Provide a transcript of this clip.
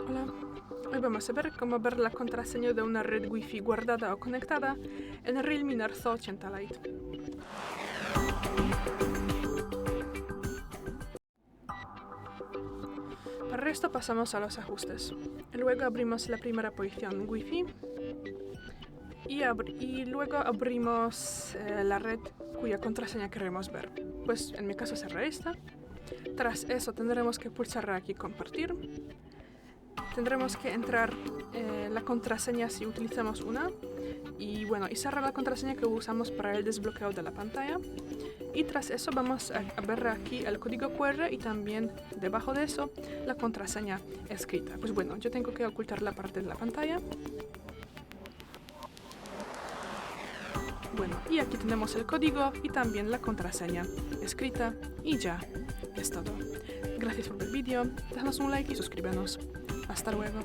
Hola, hoy vamos a ver cómo ver la contraseña de una red Wi-Fi guardada o conectada en el Realme Narzo 80 Lite. Para esto pasamos a los ajustes. Luego abrimos la primera posición Wi-Fi y luego abrimos la red cuya contraseña queremos ver. Pues en mi caso será esta. Tras eso tendremos que pulsar aquí compartir. Tendremos que entrar la contraseña si utilizamos una y cerrar la contraseña que usamos para el desbloqueo de la pantalla. Y tras eso vamos a ver aquí el código QR y también debajo de eso la contraseña escrita. Pues bueno, yo tengo que ocultar la parte de la pantalla. Bueno, y aquí tenemos el código y también la contraseña escrita y ya es todo. Gracias por ver el vídeo, déjanos un like y suscríbenos. Hasta luego.